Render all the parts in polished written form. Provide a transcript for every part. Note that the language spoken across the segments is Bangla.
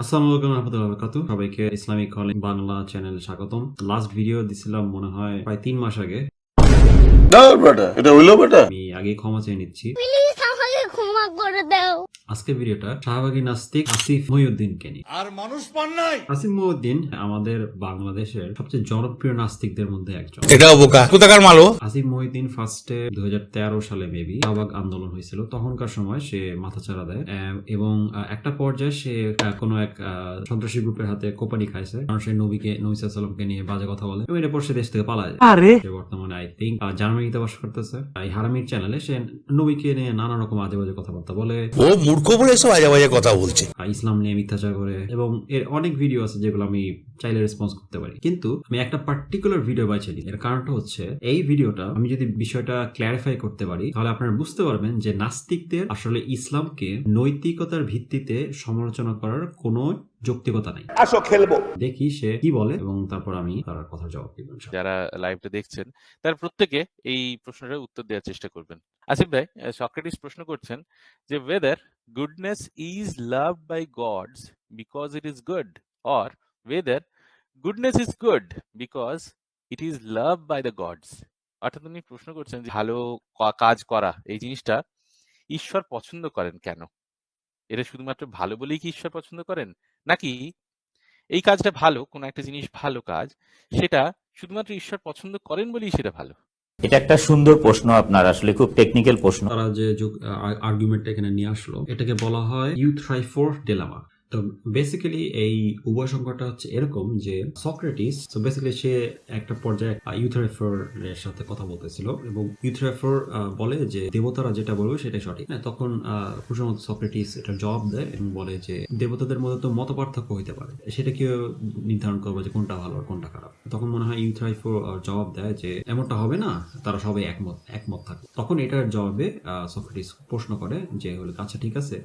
আসসালামু আলাইকুম রহমতুল্লাহ বারাকাতুহু। সবাইকে ইসলামিক কলিং বাংলা চ্যানেলে স্বাগতম। লাস্ট ভিডিও দিছিলাম মনে হয় প্রায় 3 মাস আগে। দাও বেটা, এটা হইলো বেটা। আমি আগে ক্ষমা চেয়ে নিচ্ছি। প্লিজ আমাকে ক্ষমা করে দাও। আজকের ভিডিওটা শাহবাগী নাস্তিক আসিফ মহিউদ্দিনকে নিয়ে। আর মানুষ পান নাই। আসিফ মহিউদ্দিন আমাদের বাংলাদেশের সবচেয়ে জনপ্রিয় নাস্তিকদের মধ্যে একজন। এটাও বোকা কোথাকার মালো। আসিফ মহিউদ্দিন ফার্স্টে 2013 সালে মেবি শাহবাগ আন্দোলন হয়েছিল। তখনকার সময় সে মাথাচাড়া দেয় এবং একটা পর্যায়ে সে কোনো এক সন্ত্রাসী গ্রুপের হাতে কোপানি খাইছে, কারণ সে নবী সাল্লাল্লাহু আলাইহি ওয়াসাল্লামকে নিয়ে বাজে কথা বলে এবং এরপর সে দেশ থেকে পালায় যায়। সে বর্তমানে আই থিঙ্ক জার্মানিতে বাস করতেছে। এই হারামির চ্যানেলে সে নবীকে নিয়ে নানা রকম আজে বাজে কথাবার্তা বলে, ও মূর্খ বলে সব আজে বাজে কথা বলছে। ইসলাম নিয়ে মিথ্যাচার করে, এবং এর অনেক ভিডিও আছে যেগুলো আমি চাইলে রেসপন্স করতে পারি। কিন্তু আমি একটা পার্টিকুলার ভিডিও বাঁচিয়ে দিই। এর কারণটা হচ্ছে এই ভিডিওটা আমি যদি বিষয়টা ক্ল্যারিফাই করতে পারি তাহলে আপনারা বুঝতে পারবেন যে নাস্তিকদের আসলে ইসলামকে নৈতিকতার ভিত্তিতে সমালোচনা করার কোনো যৌক্তিকতা নাই। আসো খেলবো। দেখি সে কি বলে এবং তারপর আমি তার কথার জবাব দিব। যারা লাইভটা দেখছেন তার প্রত্যেকে এই প্রশ্নটার উত্তর দেওয়ার চেষ্টা করবেন। আসিফ ভাই, সক্রেটিস প্রশ্ন করছেন যে whether goodness is loved by gods because it is good or whether goodness is good because it is loved by the gods। অর্থাৎ উনি প্রশ্ন করছেন যে ভালো কাজ করা এই জিনিসটা ঈশ্বর পছন্দ করেন কেন? এটা শুধুমাত্র ভালো বলেই কি ঈশ্বর পছন্দ করেন, নাকি এই কাজটা ভালো, কোনো একটা জিনিস ভালো কাজ, সেটা শুধুমাত্র ঈশ্বর পছন্দ করেন বলেই সেটা ভালো? এটা একটা সুন্দর প্রশ্ন, আপনার আসলে খুব টেকনিক্যাল প্রশ্ন। তারা যে আর্গুমেন্টটা এখানে নিয়ে আসলো এটাকে বলা হয় ইউথ্রাইফোর ডিলেমা। তো বেসিক্যালি এই উভয় সংখ্যাটা হচ্ছে এরকম যে সক্রেটিস, তো বেসিক্যালি সে একটা পর্যায়ে ইউথ্রাইফোর এর সাথে কথা বলতেছিল এবং ইউথ্রাইফোর বলে যে দেবতারা যেটা বলবে সেটাই সঠিক। হ্যাঁ, তখন প্রশ্নত সক্রেটিস এটা জবাব দেয় এবং বলে যে দেবতাদের মধ্যে তো মত পার্থক্য হইতে পারে, সেটা কেউ নির্ধারণ করবে যে কোনটা ভালো আর কোনটা খারাপ। তখন মনে হয় ইউথ্রাইফোর জবাব দেয় যে এমনটা হবে না, তারা সবাই একমত থাকে। তখন এটার জবাবে সক্রেটিস প্রশ্ন করে যে হলো আচ্ছা ঠিক আছে,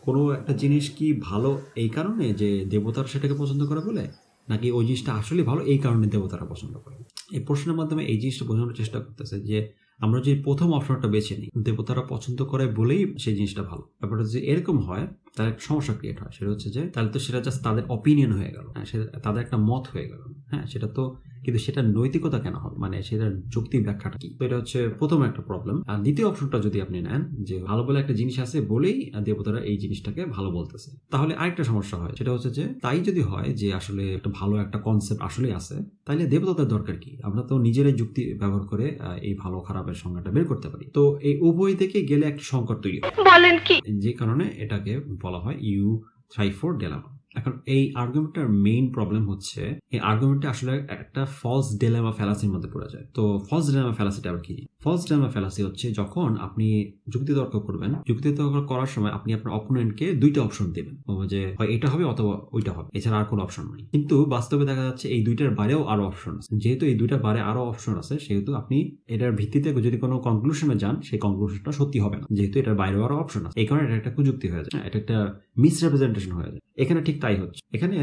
কোনো একটা জিনিস কি ভালো এই কারণে যে দেবতারা সেটাকে পছন্দ করে বলে, নাকি ওই জিনিসটা আসলে ভালো এই কারণে দেবতারা পছন্দ করে? এই প্রশ্নের মাধ্যমে এই জিনিসটা বোঝানোর চেষ্টা করতেছে যে আমরা যদি প্রথম অপশনটা বেছে নিই, দেবতারা পছন্দ করে বলেই সেই জিনিসটা ভালো, ব্যাপারটা যদি এরকম হয় তার একটা সমস্যা ক্রিয়েট হয়। সেটা হচ্ছে যে তাহলে তো সেটা জাস্ট তাদের অপিনিয়ন হয়ে গেল, হ্যাঁ, সেটা তাদের একটা মত হয়ে গেল, হ্যাঁ, সেটা তো, কিন্তু সেটা নৈতিকতা কেন হবে, মানে সেটার যৌক্তিক ব্যাখ্যাটা কি? তো এটা হচ্ছে প্রথম একটা প্রবলেম। আর দ্বিতীয় অপশনটা যদি আপনি নেন যে ভালো বলে একটা জিনিস আছে বলেই দেবতারা এই জিনিসটাকে ভালো বলতেছে, তাহলে আরেকটা সমস্যা হয়। সেটা হচ্ছে যে তাই যদি হয় যে আসলে একটা ভালো একটা কনসেপ্ট আসলে আছে, তাহলে দেবতাদের দরকার কি? আমরা তো নিজেরাই যুক্তি ব্যবহার করে এই ভালো খারাপের সংজ্ঞাটা বের করতে পারি। তো এই উভয় থেকে গেলে একটা সংকট তৈরি হয়, বলেন কি, যে কারণে এটাকে বলা হয় ইউথ্রাইফোর ডিলেমা। এখন এই আর্গুমেন্টটার মেইন প্রবলেম হচ্ছে এই আর্গুমেন্টটা আসলে একটা ফলস ডিলেমা ফ্যালাসির মধ্যে পড়ে যায়। তো ফলস ডিলেমা ফ্যালাসিটা আবার কি? ফলস ডিলেমা ফ্যালাসি হচ্ছে যখন আপনি যুক্তিতর্ক করবেন, যুক্তিতর্ক করার সময় আপনি আপনার অপোনেন্টকে দুইটা অপশন দেবেন, যে হয় এটা হবে অথবা ওইটা হবে, এছাড়া আর কোনো অপশন নাই। কিন্তু বাস্তবে দেখা যাচ্ছে এই দুইটার বাইরেও আরো অপশন আছে। যেহেতু এই দুইটার বাইরে আরো অপশন আছে, সেহেতু আপনি এটার ভিত্তিতে যদি কোনো কনক্লুশনে যান, সেই কনক্লুশনটা সত্যি হবে না, যেহেতু এটার বাইরেও আরো অপশন আছে। এই কারণে এটা একটা কুযুক্তি হয়ে যায়, এটা একটা মিসরিপ্রেজেন্টেশন হয়ে যায়। এখানে ঠিক তাই হচ্ছে। এখানে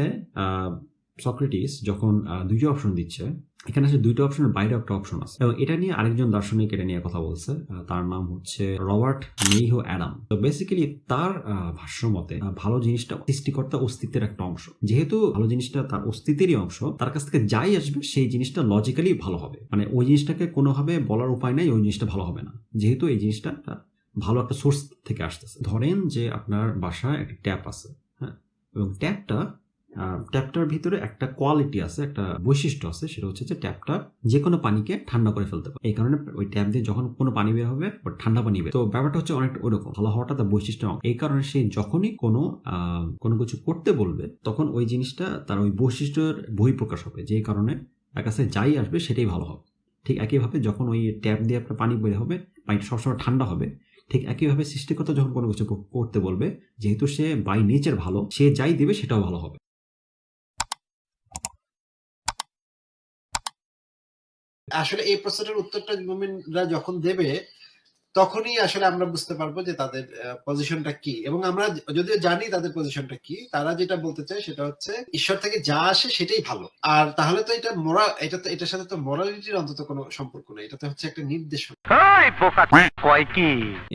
সক্রেটিস যখন দুইটা অপশন দিচ্ছে, এখানে আসলে দুইটা অপশনের বাইরে একটা অপশন আছে, এবং এটা নিয়ে আরেকজন দার্শনিক এটা নিয়ে কথা বলছে। তার নাম হচ্ছে রবার্ট মেইহো অ্যাডাম। তো বেসিক্যালি তার ভাষ্য মতে ভালো জিনিসটা সৃষ্টিকর্তা অস্তিত্বের একটা অংশ। যেহেতু ভালো জিনিসটা তার অস্তিত্বেরই অংশ, তার কাছ থেকে যাই আসবে সেই জিনিসটা লজিক্যালি ভালো হবে, মানে ওই জিনিসটাকে কোনোভাবে বলার উপায় নাই ওই জিনিসটা ভালো হবে না, যেহেতু এই জিনিসটা ভালো একটা সোর্স থেকে আসতেছে। ধরেন যে আপনার বাসায় একটা ট্যাপ আছে, হ্যাঁ, এবং ট্যাপটার ভিতরে একটা কোয়ালিটি আছে, একটা বৈশিষ্ট্য আছে, সেটা হচ্ছে যে ট্যাপটা যে কোনো পানিকে ঠান্ডা করে ফেলতে পারে। এই কারণে ওই ট্যাপ দিয়ে যখন কোনো পানি বের হবে ঠান্ডা পানি বের। তো ব্যাপারটা হচ্ছে অনেকটা ওইরকম, ভালো হওয়াটা তার বৈশিষ্ট্য। এই কারণে সে যখনই কোনো কিছু করতে বলবে তখন ওই জিনিসটা তার ওই বৈশিষ্ট্যের বহিঃপ্রকাশ হবে, যে কারণে তার কাছে যাই আসবে সেটাই ভালো হবে। ঠিক একইভাবে যখন ওই ট্যাপ দিয়ে আপনার পানি বের হবে, পানিটা সবসময় ঠান্ডা হবে। ঠিক একইভাবে সৃষ্টিকর্তা যখন কোনো কিছু করতে বলবে, যেহেতু সে বাই নেচার ভালো, সে যাই দেবে সেটাও ভালো হবে। আসলে এই প্রশ্নটার উত্তরটা মুমিনরা যখন দেবে তখনই আসলে আমরা বুঝতে পারবো যে তাদের পজিশনটা কি, এবং আমরা যদিও জানি তাদের পজিশনটা কি, তারা যেটা বলতে চায় সেটা হচ্ছে ঈশ্বর থেকে যা আসে সেটাই ভালো। আর তাহলে তো এটার সাথে তো মোরালিটির অন্তত কোনো সম্পর্ক নেই, এটা তো হচ্ছে একটা নির্দেশনা।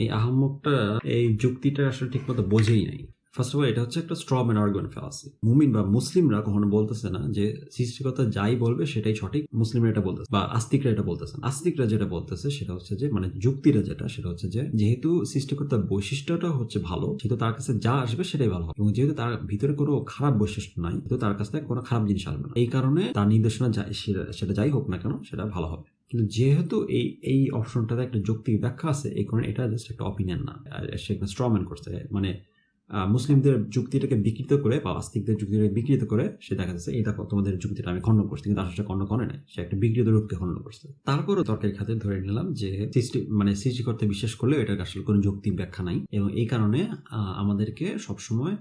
এই আহম্মকটা এই যুক্তিটা আসলে ঠিক মতো বোঝেই নাই। ফার্স্ট অফ অল এটা হচ্ছে একটা স্ট্র ম্যান আর্গুমেন্ট ফ্যালাসি। মুমিন বা মুসলিমরা কখনো বলতেছে না যে সৃষ্টিকর্তা যাই বলবে সেটাই সঠিক, মুসলিমরা এটা বলতেছে বা আস্তিকরা এটা বলতেছে না। আস্তিকরা যেটা বলতেছে সেটা হচ্ছে যে মানে যুক্তিরা যেটা সেটা হচ্ছে যে যেহেতু সৃষ্টিকর্তার বৈশিষ্ট্যটা হচ্ছে ভালো, যেহেতু তার কাছে যা আসবে সেটাই ভালো হবে, এবং যেহেতু তার ভিতরে কোনো খারাপ বৈশিষ্ট্য নাই, যেহেতু তার কাছ থেকে কোনো খারাপ জিনিস আসবে না, এই কারণে তার নির্দেশনা সেটা যাই হোক না কেন সেটা ভালো হবে। কিন্তু যেহেতু এই অপশনটাতে একটা যৌক্তিক ব্যাখ্যা আছে, এই কারণে এটা জাস্ট একটা অপিনিয়ন না, সে একটা স্ট্রম্যান করছে, মানে মুসলিমদের যুক্তিটাকে বিকৃত করে বা আস্তিকদের যুক্তিটাকে বিকৃত করে সে দেখা যাচ্ছে এটা তোমাদের যুক্তিটা আমি খণ্ডন করছি, কিন্তু আসলে খণ্ডন করে নাই, সে একটা বিকৃত রূপকে খণ্ডন করছে। তারপরও তর্কের খাতে ধরে নিলাম যে সৃষ্টিকর্তা বিশ্বাস করলে এটার আসলে কোনো যৌক্তিক ব্যাখ্যা নাই, এবং এই কারণে আমাদেরকে সবসময়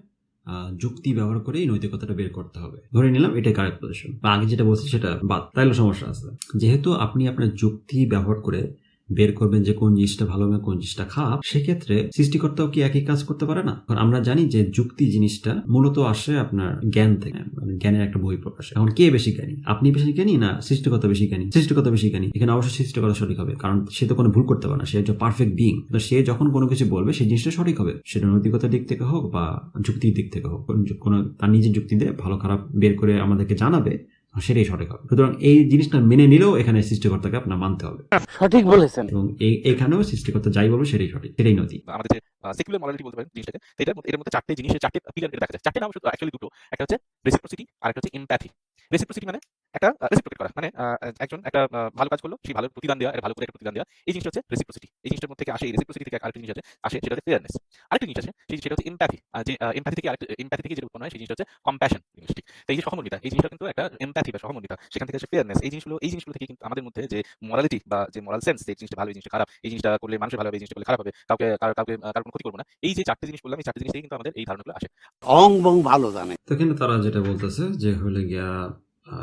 যুক্তি ব্যবহার করেই নৈতিকতাটা বের করতে হবে। ধরে নিলাম এটাই কারেক্ট পজিশন, বা আগে যেটা বলছি সেটা বাদ, তাইলে সমস্যা আছে। যেহেতু আপনি আপনার যুক্তি ব্যবহার করে বের করবেন যে কোন জিনিসটা ভালো এবং কোন জিনিসটা খারাপ, সেক্ষেত্রে সৃষ্টিকর্তাও কি একই কাজ করতে পারে না? কারণ আমরা জানি যে যুক্তি জিনিসটা মূলত আসে আপনার জ্ঞান থেকে, মানে জ্ঞানের একটা বহিঃপ্রকাশ। এখন কে বেশি জ্ঞানী, আপনি বেশি জ্ঞানী না সৃষ্টিকর্তা বেশি জ্ঞানী? সৃষ্টিকর্তা বেশি জ্ঞানী। এখানে অবশ্যই সৃষ্টিকর্তা সঠিক হবে, কারণ সে তো কোনো ভুল করতে পারে না, সে হচ্ছে পারফেক্ট বিইং। তো সে যখন কোনো কিছু বলবে সেই জিনিসটা সঠিক হবে, সেটা নৈতিকতার দিক থেকে হোক বা যুক্তির দিক থেকে হোক, কোনো তার নিজের যুক্তি দিয়ে ভালো খারাপ বের করে আমাদেরকে জানাবে, সেটাই সঠিক হবে। সুতরাং এই জিনিসটা মেনে নিলেও এখানে সৃষ্টিকর্তাকে আপনার মানতে হবে, সঠিক বলেছেন। এবং এখানেও সৃষ্টিকর্তা যাই বলবে সেটাই সঠিক, সেটাই নৈতিক। আমাদের যে সেকুলার মরালিটি বলতে পারেন জিনিসটাকে, এর মধ্যে চারটে জিনিসের চারটে পিলার দেখা যায়। চারটে নাম শুধু অ্যাকচুয়ালি দুটো, একটা হচ্ছে রেসিপ্রোসিটি আর একটা হচ্ছে এমপ্যাথি। রেসিপ্রোসিটি মানে একটা রেসিপ্রোকেট করা, মানে একজন একটা ভালো কাজ করলো, সেই ভালো প্রতিদান দেওয়া, ভালো করে একটা প্রতিদান দেওয়া, এই জিনিসটা হচ্ছে রেসিপ্রোসিটি। এই জিনিসটার মধ্যে থেকে আসে, এই রেসিপ্রোসিটি থেকে আরেকটা জিনিস আসে সেটা হচ্ছে ফেয়ারনেস। আরেকটা জিনিস আছে সেটা হচ্ছে এমপ্যাথি, যে এমপ্যাথি থেকে যেটা উৎপন্ন হয় সেই জিনিসটা হচ্ছে কম্প্যাশন জিনিসটি। তো এই যে সহমর্মিতা, এই জিনিসটা কিন্তু একটা এমপ্যাথি বা সহমর্মিতা, সেখান থেকে আসে ফেয়ারনেস। এই জিনিসগুলো থেকে কিন্তু আমাদের মধ্যে যে মোরালিটি বা যে মোরাল সেন্স, এই জিনিসটা ভালো, এই জিনিসটা খারাপ, এই জিনিসটা করলে মানুষের ভালো হবে, এই জিনিসটা করলে খারাপ হবে, কারোর কোনো ক্ষতি করবো না, এই যে চারটে জিনিস বললাম, এই চারটে জিনিস থেকে কিন্তু আমাদের এই ধারণাগুলো আসে। অং বং ভালো জানে। তো কিন্তু তারা যেটা বলতেছে যে হলে গিয়া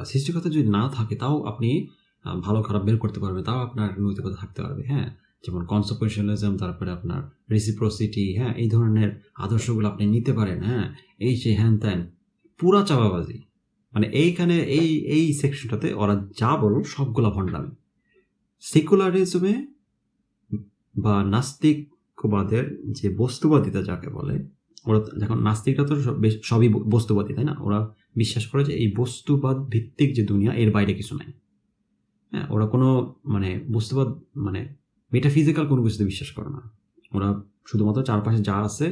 সৃষ্টিকর্তা যদি না থাকে তাও আপনি ভালো খারাপ বের করতে পারবেন, তাও আপনার নৈতিকতা থাকতে পারবে। হ্যাঁ, যেমন কনসিকুয়েন্সিয়ালিজম, তারপরে আপনার রেসিপ্রোসিটি, হ্যাঁ, এই ধরনের আদর্শগুলো আপনি নিতে পারেন। হ্যাঁ, এই সে হ্যান ত্যান পুরা চাপাবাজি, মানে এইখানে এই সেকশনটাতে ওরা যা বলো সবগুলা ভণ্ডামি। সেকুলারিজমে বা নাস্তিকবাদের যে বস্তুবাদিতা যাকে বলে, ওরা যখন নাস্তিকরা তো সবই বস্তুবাদী, তাই না? ওরা বিশ্বাস করে যে এই বস্তুবাদ ভিত্তিক যে দুনিয়া, এর বাইরে কিছু নাই। হ্যাঁ, ওরা কোনো মানে বস্তুবাদ মানে মেটাফিজিক্যাল কোনো কিছুতে বিশ্বাস করে না। ওরা শুধুমাত্র চারপাশে যা আছে,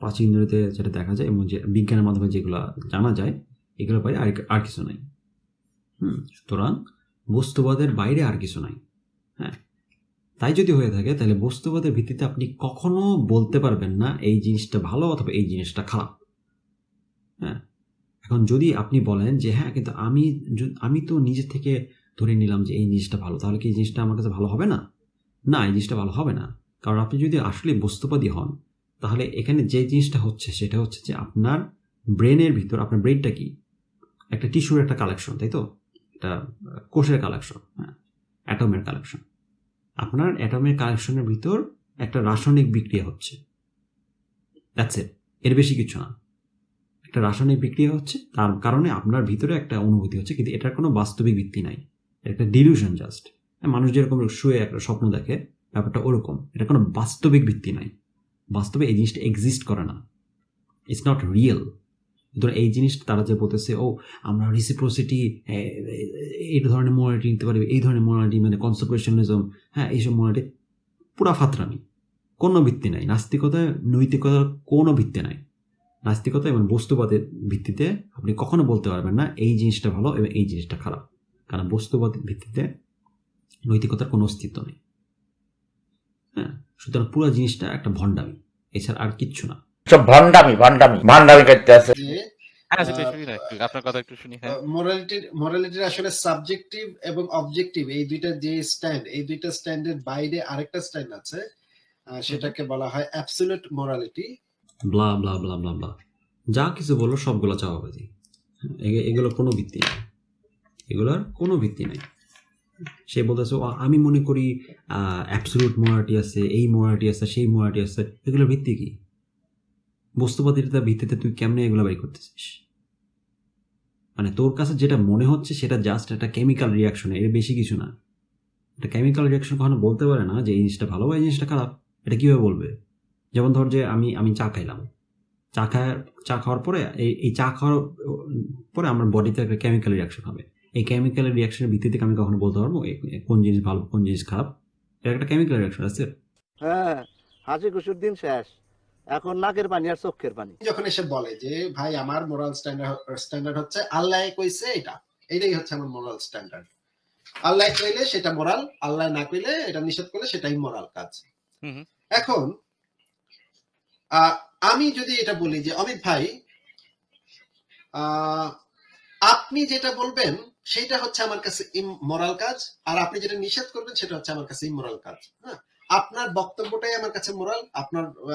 পাঁচ ইন্দ্রিয়তে যেটা দেখা যায় এবং যে বিজ্ঞানের মাধ্যমে যেগুলো জানা যায়, এগুলোর বাইরে আর কিছু নাই। সুতরাং বস্তুবাদের বাইরে আর কিছু নাই। হ্যাঁ, তাই যদি হয়ে থাকে তাহলে বস্তুবাদের ভিত্তিতে আপনি কখনো বলতে পারবেন না এই জিনিসটা ভালো অথবা এই জিনিসটা খারাপ। হ্যাঁ, এখন যদি আপনি বলেন যে হ্যাঁ কিন্তু আমি তো নিজে থেকে ধরে নিলাম যে এই জিনিসটা ভালো, তাহলে কি এই জিনিসটা আমার কাছে ভালো হবে না? না, এই জিনিসটা ভালো হবে না। কারণ আপনি যদি আসলে বস্তুবাদী হন, তাহলে এখানে যে জিনিসটা হচ্ছে সেটা হচ্ছে যে আপনার ব্রেনের ভিতর, আপনার ব্রেনটা কি একটা টিস্যুর একটা কালেকশন, তাই তো? এটা কোষের কালেকশন, হ্যাঁ, অ্যাটমের কালেকশন। আপনার অ্যাটমের কালেকশনের ভিতর একটা রাসায়নিক বিক্রিয়া হচ্ছে, দ্যাটস ইট, এর বেশি কিছু না। একটা রাসায়নিক বিক্রিয়া হচ্ছে, তার কারণে আপনার ভিতরে একটা অনুভূতি হচ্ছে, কিন্তু এটার কোনো বাস্তবিক ভিত্তি নাই, একটা ডিলিউশন জাস্ট। মানুষ যেরকম শুয়ে একটা স্বপ্ন দেখে, ব্যাপারটা ওরকম, এটা কোনো বাস্তবিক ভিত্তি নাই। বাস্তবে এই জিনিসটা এক্সিস্ট করে না, ইটস নট রিয়েল। ধরো এই জিনিসটা তারা যে বলতেছে, ও আমরা রেসিপ্রোসিটি, এই ধরনের মোরালিটি নিতে পারি, এই ধরনের মোরালিটি মানে কনসিকুয়েন্সিয়ালিজম, হ্যাঁ, এইসব মোরালিটি পুরা ফাতরামি, কোনো ভিত্তি নাই। নাস্তিকতায় নৈতিকতার কোনো ভিত্তি নাই। নাস্তিকতা এবং বস্তুবাদের ভিত্তিতে আপনি কখনো বলতে পারবেন না এই জিনিসটা ভালো এবং এই জিনিসটা খারাপ, কারণ বস্তুবাদের ভিত্তিতে নৈতিকতার কোনো অস্তিত্ব নেই। হ্যাঁ, সুতরাং পুরো জিনিসটা একটা ভণ্ডামি, এছাড়া আর কিচ্ছু না। সব ভণ্ডামি করতে আছে। আপনার কথা একটু শুনি। হ্যাঁ, মোরালিটির আসলে সাবজেক্টিভ এবং অবজেক্টিভ, এই দুইটা যে স্ট্যান্ড, এই দুইটা স্ট্যান্ডের বাইরে আরেকটা স্ট্যান্ড আছে, সেটাকে বলা হয় অ্যাবসলিউট মোরালিটি। ব্লা ব্লা ব্লা ব্লা ব্লা, যা কিছু বললো সবগুলো চাওয়াবাজি। এগুলো কোনো ভিত্তি নেই, এগুলোর কোনো ভিত্তি নেই। সে বলতেছে আমি মনে করি অ্যাবসলিউট মোরালিটি আছে, এই মোরালিটি আছে, সেই মোরালিটি আছে। এগুলোর ভিত্তি কি? বস্তুবাদিতার ভিত্তিতে তুই কেমনে এগুলো বাই করতেছিস? মানে তোর কাছে যেটা মনে হচ্ছে সেটা জাস্ট একটা কেমিক্যাল রিয়াকশন, এর বেশি কিছু না। একটা কেমিক্যাল রিয়াকশন কখনো বলতে পারে না যে এই জিনিসটা ভালো বা এই জিনিসটা খারাপ। এটা কীভাবে বলবে? যেমন ধর যে আমি চা খাইলাম, চা খাওয়ার পরে এই চা খাওয়ার পরে আমার বডিতে একটা কেমিক্যাল রিয়াকশন হবে। এই কেমিক্যাল রিয়াকশনের ভিত্তিতে আমি কখনো বলতে পারবো কোন জিনিস ভালো কোন জিনিস খারাপ। এটা একটা কেমিক্যাল রিয়াকশন আছে। হ্যাঁ, হাসি খুশির দিন শেষ, এখন নাকের পানি আর চোখের পানি। যখন এসে বলে যে ভাই আমার মোরাল স্ট্যান্ডার্ড হচ্ছে আল্লাহ কইছে এটাই হচ্ছে আমার মোরাল স্ট্যান্ডার্ড। আল্লাহ কইলে সেটা মোরাল, আল্লাহ না কইলে এটা নিষেধ করলে সেটাই মোরাল কাজ। এখন আমি যদি এটা বলি যে অমিত ভাই আপনি যেটা বলবেন সেটা হচ্ছে আমার কাছে ইমোরাল কাজ, আর আপনি যেটা নিষেধ করবেন সেটা হচ্ছে আমার কাছে ইমোরাল কাজ। হ্যাঁ, আপনার বক্তব্যটাই আমার কাছে মোরাল,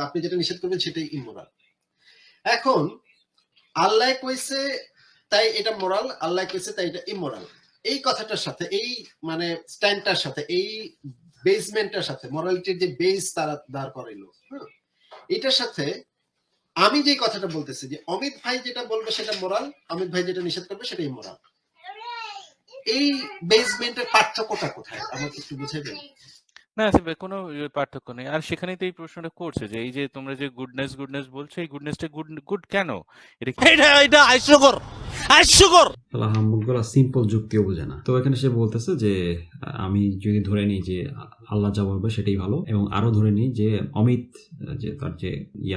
আপনি যেটা নিষেধ করবেন সেটাই ইমোরাল। এখন আল্লাহ কইছে তাই এটা মোরাল, আল্লাহ কইছে তাই এটা ইমোরাল, এই কথাটার সাথে এই মানে স্ট্যান্ডটার সাথে এই বেসমেন্টটার সাথে মোরালিটির যে বেস তারা দাঁড় করাইলো, হ্যাঁ, এটার সাথে আমি যে কথাটা বলতেছি যে অমিত ভাই যেটা বলবে সেটা মোরাল, অমিত ভাই যেটা নিষেধ করবে সেটাই মোরাল, এই বেসমেন্টের পার্থক্যটা কোথায় আমাকে একটু বুঝাবেন? না আসিফ ভাই, কোনো পার্থক্য নেই। আর সেখানেই তো এই প্রশ্নটা করছে যে এই যে তোমরা যে গুডনেস বলছো, এই গুডনেসটা গুড কেন? এটা এটা হাস্যকর, হাস্যকর। হাম্বুকগুলা সিম্পল যুক্তিও বোঝে না। তো এখানে সে বলতেছে যে আমি যদি ধরে নিই যে আল্লাহ যা বলবে সেটাই ভালো, এবং আরো ধরে নিই যে অমিত যে তার যে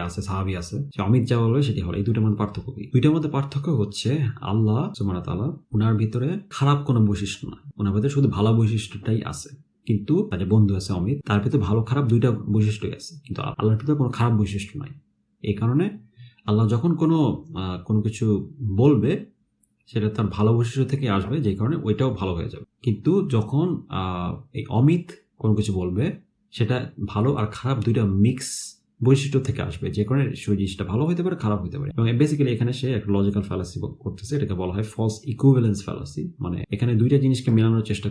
আছে সাহাবী আছে, যে অমিত যা বলবে সেটাই ভালো। এই দুইটার মধ্যে পার্থক্য কি? দুইটার মধ্যে পার্থক্য হচ্ছে আল্লাহ সুবহানাহু ওয়া তাআলা ওনার ভিতরে খারাপ কোনো বৈশিষ্ট্য না, ওনার ভিতরে শুধু ভালো বৈশিষ্ট্যটাই আছে। কিন্তু তার যে বন্ধু আছে অমিত, তার ভিতরে ভালো খারাপ দুইটা বৈশিষ্ট্যই আছে, কিন্তু আল্লাহর ভিতরে কোনো খারাপ বৈশিষ্ট্য নাই। এই কারণে আল্লাহ যখন কোনো কিছু বলবে সেটা তার ভালো বৈশিষ্ট্য থেকে আসবে, যে কারণে ওইটাও ভালো হয়ে যাবে। কিন্তু যখন এই অমিত কোনো কিছু বলবে সেটা ভালো আর খারাপ দুইটা মিক্স বৈশিষ্ট্য থেকে আসবে, যে কারণে সেই জিনিসটা ভালো হতে পারে খারাপ হতে পারে। এবং বেসিক্যালি এখানে সে একটা লজিক্যাল ফ্যালাসি করতেছে, এটাকে বলা হয় ফলস ইকুইভ্যালেন্স ফ্যালাসি। মানে এখানে দুইটা জিনিসকে মেলানোর চেষ্টা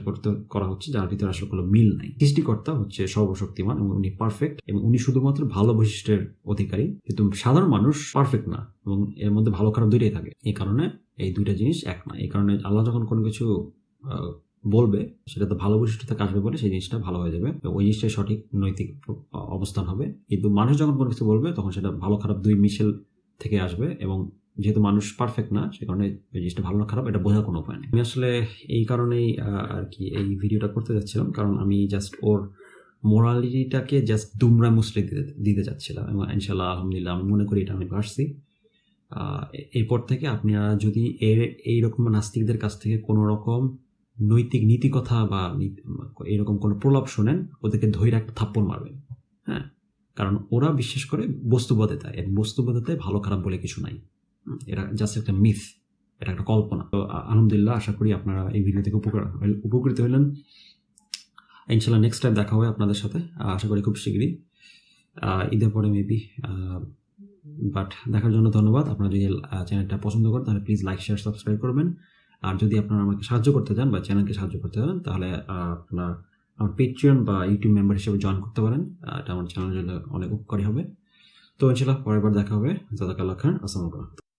করা হচ্ছে যার ভিতরে আসলে কোনো মিল নাই। সৃষ্টিকর্তা হচ্ছে সর্বশক্তিমান এবং উনি পারফেক্ট, এবং উনি শুধুমাত্র ভালো বৈশিষ্ট্যের অধিকারী, কিন্তু সাধারণ মানুষ পারফেক্ট না, এবং এর মধ্যে ভালো খারাপ দুইটাই থাকে। এই কারণে এই দুইটা জিনিস এক না। এই কারণে আল্লাহ যখন কোনো কিছু বলবে সেটা তো ভালো বৈশিষ্ট্য থেকে আসবে বলে সেই জিনিসটা ভালো হয়ে যাবে, ওই জিনিসটাই সঠিক নৈতিক অবস্থান হবে। কিন্তু মানুষ যখন কোনো কিছু বলবে তখন সেটা ভালো খারাপ দুই মিশেল থেকে আসবে, এবং যেহেতু মানুষ পারফেক্ট না সে কারণে ওই জিনিসটা ভালো না খারাপ এটা বোঝার কোনো উপায় নেই। আমি আসলে এই কারণেই আর কি এই ভিডিওটা করতে যাচ্ছিলাম, কারণ আমি জাস্ট ওর মোরালিটিটাকে জাস্ট দুমরা মুসড়ে দিতে চাচ্ছিলাম, এবং ইনশাল্লাহ আলহামদুলিল্লাহ আমি মনে করি এটা আমি পারছি। এরপর থেকে আপনারা যদি এইরকম নাস্তিকদের কাছ থেকে কোনো রকম নৈতিক নীতি কথা বা এরকম কোনো প্রলাপ শোনেন, ওদেরকে ধৈর্য একটা থাপ্পড় মারবেন। হ্যাঁ, কারণ ওরা বিশ্বাস করে বস্তুবাদিতায়, এবং বস্তুবাদিতায় ভালো খারাপ বলে কিছু নাই। এটা জাস্ট একটা মিথ, এটা একটা কল্পনা। তো আলহামদুলিল্লাহ আশা করি আপনারা এই ভিডিও থেকে উপকৃত হলেন। ইনশাল্লাহ নেক্সট টাইম দেখা হবে আপনাদের সাথে, আশা করি খুব শীঘ্রই, ঈদের পরে মেবি। বাট দেখার জন্য ধন্যবাদ। আপনারা যদি চ্যানেলটা পছন্দ করেন তাহলে প্লিজ লাইক শেয়ার সাবস্ক্রাইব করবেন। আর যদি আপনারা আমাকে সাহায্য করতে চান বা চ্যানেলকে সাহায্য করতে চান তাহলে আপনারা আমার পেট্রিয়ন বা ইউটিউব মেম্বার হিসেবে জয়েন করতে পারেন। এটা আমার চ্যানেলের জন্য অনেক উপকারী হবে। তো ইনশাল্লাহ পরের বার দেখা হবে। জাযাকাল্লাহ খান। আসসালামু আলাইকুম।